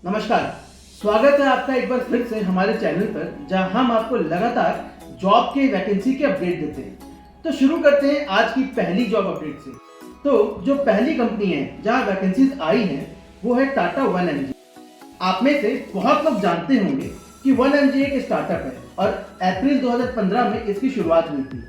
नमस्कार, स्वागत है आपका एक बार फिर से हमारे चैनल पर, जहां हम आपको लगातार जॉब के वैकेंसी के अपडेट देते हैं। तो शुरू करते हैं आज की पहली जॉब अपडेट से। तो जो पहली कंपनी है जहां वैकेंसीज आई हैं, वो है टाटा 1mg। आप में से बहुत लोग जानते होंगे कि 1mg एक स्टार्टअप है और अप्रैल 2015 में इसकी शुरुआत हुई थी।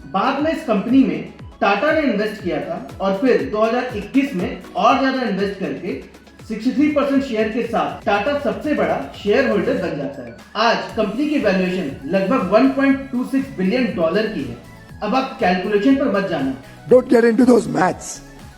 बाद में इस कंपनी में टाटा ने इन्वेस्ट किया था और फिर 2021 में और ज्यादा इन्वेस्ट करके 63% शेयर के साथ टाटा सबसे बड़ा शेयर होल्डर बन जाता है। आज कंपनी की वैल्यूएशन लगभग 1.26 बिलियन डॉलर की है। अब आप कैलकुलेशन पर मत जाना, Don't get into those maths.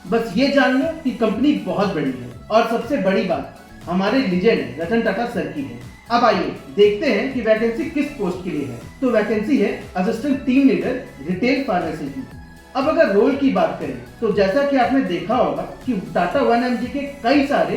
बस ये जान लो कि कंपनी बहुत बड़ी है और सबसे बड़ी बात हमारे लीजेंड रतन टाटा सर की है। अब आइए देखते हैं कि वैकेंसी किस पोस्ट के लिए है। तो वैकेंसी है assistant team leader retail pharmacy की। अब अगर रोल की बात करें तो जैसा कि आपने देखा होगा कि टाटा 1mg के कई सारे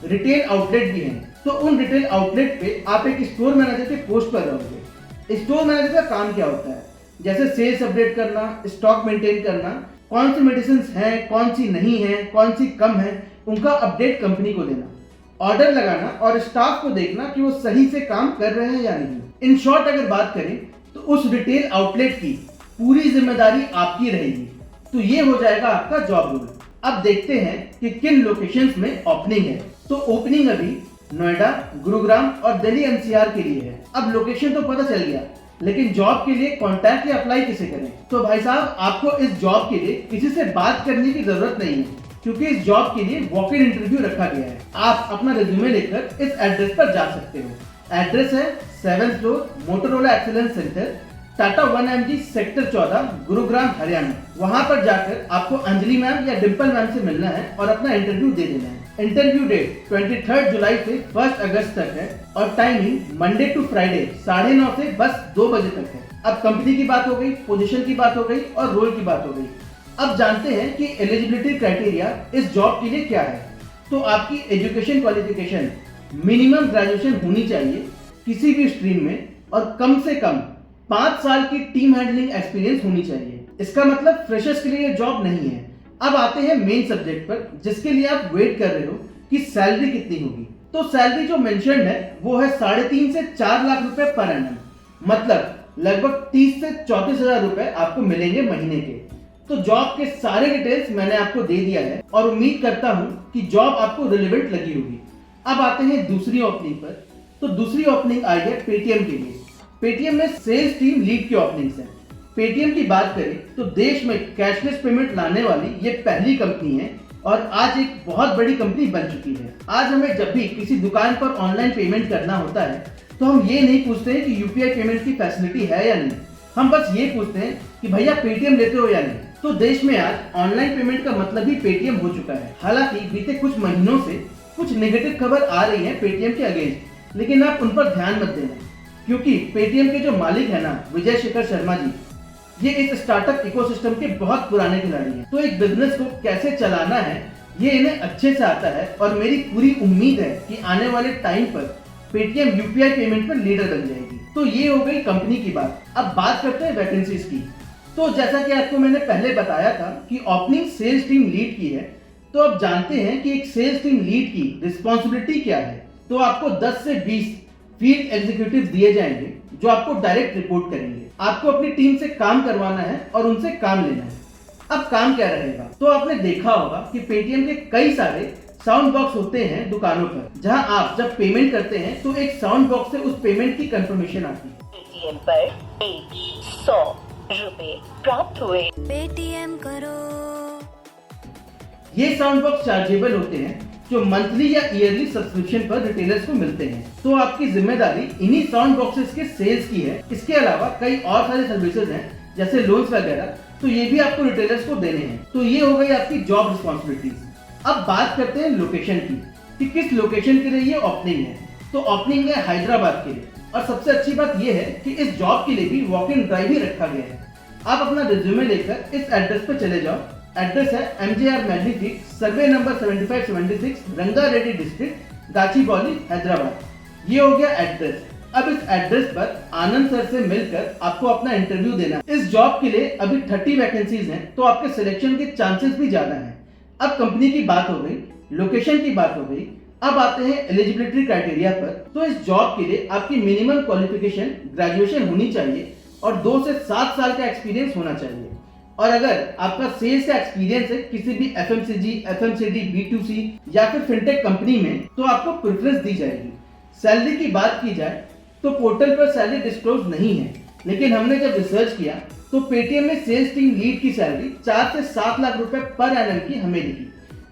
रिटेल आउटलेट भी हैं। तो उन रिटेल आउटलेट पे आप एक स्टोर मैनेजर के पोस्ट पर रहोगे। स्टोर मैनेजर का काम क्या होता है? जैसे सेल्स अपडेट करना, स्टॉक मेंटेन करना, कौन सी मेडिसिन हैं, कौन सी नहीं है, कौन सी कम है, उनका अपडेट कंपनी को देना, ऑर्डर लगाना और स्टाफ को देखना कि वो सही से काम कर रहे हैं या नहीं। इन शॉर्ट अगर बात करें तो उस रिटेल आउटलेट की पूरी जिम्मेदारी आपकी रहेगी। तो ये हो जाएगा आपका जॉब रोल। अब देखते हैं कि किन लोकेशंस में ओपनिंग है। तो ओपनिंग अभी नोएडा, गुरुग्राम और दिल्ली एनसीआर के लिए है। अब लोकेशन तो पता चल गया, लेकिन जॉब के लिए कॉन्टैक्ट या अप्लाई किसे करें? तो भाई साहब, आपको इस जॉब के लिए किसी से बात करने की जरूरत नहीं है, क्योंकि इस जॉब के लिए वॉक इन इंटरव्यू रखा गया है। आप अपना रिज्यूमे लेकर इस एड्रेस पर जा सकते हो। एड्रेस है 7th floor, Motorola excellence centre, Tata 1mg sector 14, Gurugram, Haryana. वहां पर जाकर आपको अंजलि मैम या डिम्पल मैम से मिलना है और अपना इंटरव्यू दे देना है। इंटरव्यू डेट 23 जुलाई से 1 अगस्त तक है और टाइमिंग मंडे टू फ्राइडे 9:30 से बस 2 बजे तक है। अब कंपनी की बात हो गई, पोजीशन की बात हो गई और रोल की बात हो गई। अब जानते हैं कि एलिजिबिलिटी क्राइटेरिया इस जॉब के लिए क्या है। तो आपकी एजुकेशन क्वालिफिकेशन मिनिमम ग्रेजुएशन होनी चाहिए किसी भी स्ट्रीम में और कम से कम 5 साल की टीम हैंडलिंग एक्सपीरियंस होनी चाहिए। इसका मतलब फ्रेशर्स के लिए ये जॉब नहीं है। अब आते हैं मेन सब्जेक्ट पर, जिसके लिए आप वेट कर रहे हो कि सैलरी कितनी होगी। तो सैलरी जो मेंशन्ड है वो है 3.5 से 4 लाख रुपए पर एनम, मतलब लगभग 30 से 34 हजार रुपए आपको मिलेंगे महीने के। तो जॉब के सारे डिटेल्स मैंने आपको दे दिया है और उम्मीद करता हूं कि जॉब आपको रिलेवेंट लगी होगी। अब आते हैं दूसरी ओपनिंग पर। तो दूसरी ओपनिंग आई है पेटीएम के लिए। पेटीएम में सेल्स टीम लीड की ओपनिंग्स है। पेटीएम की बात करें तो देश में कैशलेस पेमेंट लाने वाली ये पहली कंपनी है और आज एक बहुत बड़ी कंपनी बन चुकी है। आज हमें जब भी किसी दुकान पर ऑनलाइन पेमेंट करना होता है तो हम ये नहीं पूछते हैं कि यूपीआई पेमेंट की फैसिलिटी है या नहीं, हम बस ये पूछते हैं कि भैया पेटीएम लेते हो या नहीं। तो देश में आज ऑनलाइन पेमेंट का मतलब ही पेटीएम हो चुका है। हालांकि बीते कुछ महीनों से कुछ नेगेटिव खबर आ रही है पेटीएम के अगेंस्ट, लेकिन आप उन पर ध्यान मत देना, क्योंकि पेटीएम के जो मालिक है ना, विजय शेखर शर्मा जी, ये इस स्टार्टअप इकोसिस्टम के बहुत पुराने खिलाड़ी हैं। तो एक बिजनेस को कैसे चलाना है ये इन्हें अच्छे से आता है और मेरी पूरी उम्मीद है कि आने वाले टाइम पर पेटीएम यूपीआई पेमेंट में लीडर बन जाएगी। तो ये हो गई कंपनी की बात। अब बात करते हैं वैकेंसीज की। तो जैसा कि आपको मैंने पहले बताया था कि ओपनिंग सेल्स टीम लीड की है, तो अब जानते हैं कि एक सेल्स टीम लीड की रिस्पॉन्सिबिलिटी क्या है। तो आपको 10 से 20 फील्ड एग्जीक्यूटिव दिए जाएंगे जो आपको डायरेक्ट रिपोर्ट करेंगे। आपको अपनी टीम से काम करवाना है और उनसे काम लेना है। अब काम क्या रहेगा? तो आपने देखा होगा कि पेटीएम के कई सारे साउंड बॉक्स होते हैं दुकानों पर, जहां आप जब पेमेंट करते हैं तो एक साउंड बॉक्स से उस पेमेंट की कंफर्मेशन आती है। पेटीएम पर 100 रुपए प्राप्त हुए। पेटीएम करो। ये साउंड बॉक्स चार्जेबल होते हैं जो मंथली या ईयरली सब्सक्रिप्शन पर रिटेलर्स को मिलते हैं। तो आपकी जिम्मेदारी इन्हीं साउंड बॉक्सेस के सेल्स की है। इसके अलावा कई और सारे सर्विसेज हैं जैसे लोन्स वगैरह, तो ये भी आपको रिटेलर्स को देने हैं। तो ये हो गई आपकी जॉब रिस्पॉन्सिबिलिटीज। अब बात करते हैं लोकेशन की कि किस लोकेशन के लिए ये ओपनिंग है। तो ओपनिंग है हैदराबाद के लिए और सबसे अच्छी बात ये है कि इस जॉब के लिए भी वॉक इन ड्राइव ही रखा गया है। आप अपना रिज्यूमे लेकर इस एड्रेस पर चले जाओ। एड्रेस है MJR Magnifique, survey number 7576, Rangareddy district, Gachibowli, Hyderabad. ये हो गया एड्रेस। अब इस एड्रेस पर आनंद सर से मिलकर आपको अपना इंटरव्यू देना है। इस जॉब के लिए अभी 30 वैकेंसीज हैं, तो आपके सिलेक्शन के चांसेस भी ज्यादा हैं। अब कंपनी की बात हो गई, लोकेशन की बात हो गई, अब आते हैं एलिजिबिलिटी क्राइटेरिया पर। तो इस जॉब के लिए आपकी मिनिमम क्वालिफिकेशन ग्रेजुएशन होनी चाहिए और 2 से 7 साल का एक्सपीरियंस होना चाहिए। और अगर आपका सेल्स का एक्सपीरियंस है किसी भी एफएमसीजी, एफएमसीडी, B2C या फिर फिनटेक कंपनी में, तो आपको प्रेफरेंस दी जाएगी। सैलरी की बात की जाए तो पोर्टल पर सैलरी डिस्क्लोज नहीं है, लेकिन हमने जब रिसर्च किया तो पेटीएम में सेल्स टीम लीड की सैलरी 4 से 7 लाख रुपए पर एनम की हमें दिखी।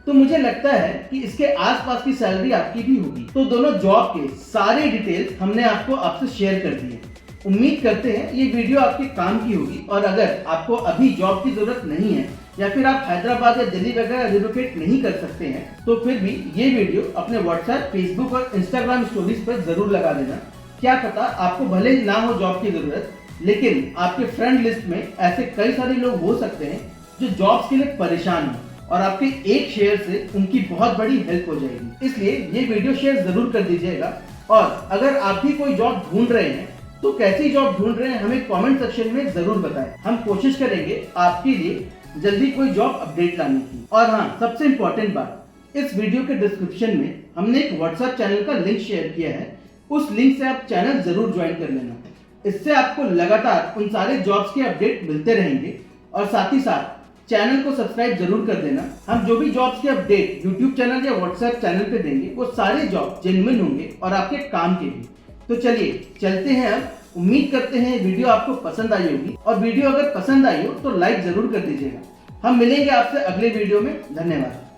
तो मुझे लगता है कि इसके आसपास की सैलरी आपकी भी होगी। तो दोनों जॉब के सारे डिटेल्स हमने आपसे शेयर कर दिए। उम्मीद करते हैं ये वीडियो आपके काम की होगी। और अगर आपको अभी जॉब की जरूरत नहीं है या फिर आप हैदराबाद या दिल्ली वगैरह रिलोकेट नहीं कर सकते हैं, तो फिर भी ये वीडियो अपने व्हाट्सएप, फेसबुक और इंस्टाग्राम स्टोरीज पर जरूर लगा देना। क्या पता आपको भले ही ना हो जॉब की जरूरत, लेकिन आपके फ्रेंड लिस्ट में ऐसे कई सारे लोग हो सकते हैं जो जॉब्स के लिए परेशान हैं और आपके एक शेयर से उनकी बहुत बड़ी हेल्प हो जाएगी। इसलिए ये वीडियो शेयर जरूर कर दीजिएगा। और अगर आप भी कोई जॉब ढूंढ रहे हैं तो कैसी जॉब ढूंढ रहे हैं हमें कमेंट सेक्शन में जरूर बताएं। हम कोशिश करेंगे आपके लिए जल्दी कोई जॉब अपडेट लाने की। और हाँ, सबसे इम्पोर्टेंट बात, इस वीडियो के डिस्क्रिप्शन में हमने एक व्हाट्सएप चैनल का लिंक शेयर किया है। उस लिंक से आप चैनल जरूर ज्वाइन कर लेना। इससे आपको लगातार उन सारे जॉब्स के अपडेट मिलते रहेंगे। और साथ ही साथ चैनल को सब्सक्राइब जरूर कर देना। हम जो भी जॉब्स के अपडेट यूट्यूब चैनल या व्हाट्सएप चैनल पे देंगे वो सारे जॉब जेन्युइन होंगे और आपके काम के भी। तो चलिए चलते हैं। अब उम्मीद करते हैं वीडियो आपको पसंद आई होगी, और वीडियो अगर पसंद आई हो तो लाइक जरूर कर दीजिएगा। हम मिलेंगे आपसे अगले वीडियो में। धन्यवाद।